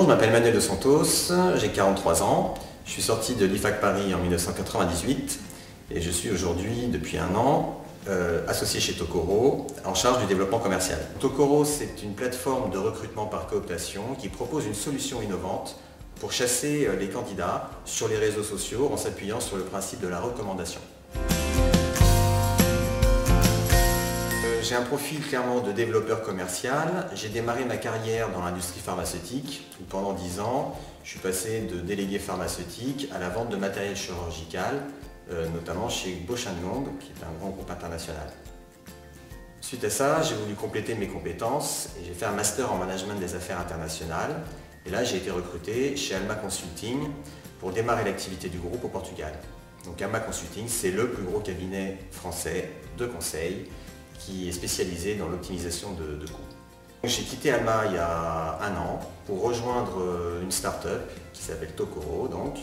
je m'appelle Manuel de Santos, j'ai 43 ans, je suis sorti de l'IFAC Paris en 1998 et je suis aujourd'hui, depuis un an, associé chez Tokoro, en charge du développement commercial. Tokoro, c'est une plateforme de recrutement par cooptation qui propose une solution innovante pour chasser les candidats sur les réseaux sociaux en s'appuyant sur le principe de la recommandation. J'ai un profil clairement de développeur commercial. J'ai démarré ma carrière dans l'industrie pharmaceutique où pendant 10 ans, je suis passé de délégué pharmaceutique à la vente de matériel chirurgical, notamment chez Bausch & Lomb, qui est un grand groupe international. Suite à ça, j'ai voulu compléter mes compétences et j'ai fait un master en management des affaires internationales. Et là, j'ai été recruté chez Alma Consulting pour démarrer l'activité du groupe au Portugal. Donc Alma Consulting, c'est le plus gros cabinet français de conseil qui est spécialisé dans l'optimisation de coûts. J'ai quitté Alma il y a un an pour rejoindre une start-up qui s'appelle Tokoro donc,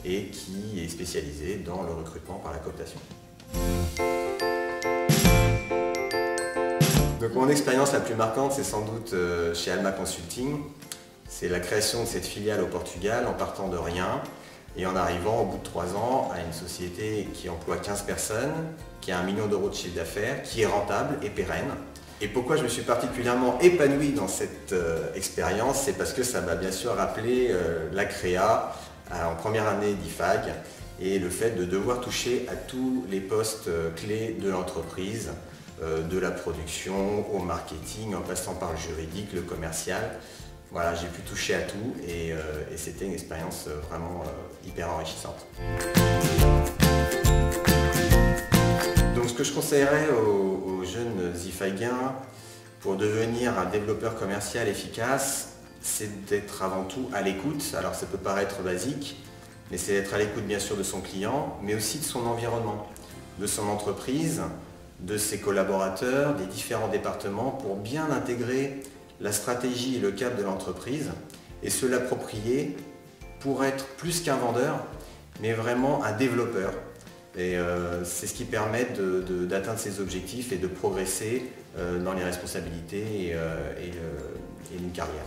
et qui est spécialisée dans le recrutement par la cooptation. Donc mon expérience la plus marquante, c'est sans doute chez Alma Consulting. C'est la création de cette filiale au Portugal en partant de rien et en arrivant au bout de 3 ans à une société qui emploie 15 personnes, qui a 1 million d'euros de chiffre d'affaires, qui est rentable et pérenne. Et pourquoi je me suis particulièrement épanoui dans cette expérience, c'est parce que ça m'a bien sûr rappelé la créa en première année d'IFAG et le fait de devoir toucher à tous les postes clés de l'entreprise, de la production au marketing, en passant par le juridique, le commercial. Voilà, j'ai pu toucher à tout et c'était une expérience vraiment hyper enrichissante. Donc ce que je conseillerais aux jeunes IFAGiens pour devenir un développeur commercial efficace, c'est d'être avant tout à l'écoute. Alors ça peut paraître basique, mais c'est d'être à l'écoute bien sûr de son client, mais aussi de son environnement, de son entreprise, de ses collaborateurs, des différents départements pour bien intégrer la stratégie et le cap de l'entreprise et se l'approprier pour être plus qu'un vendeur, mais vraiment un développeur. Et c'est ce qui permet d'atteindre ses objectifs et de progresser dans les responsabilités et une carrière.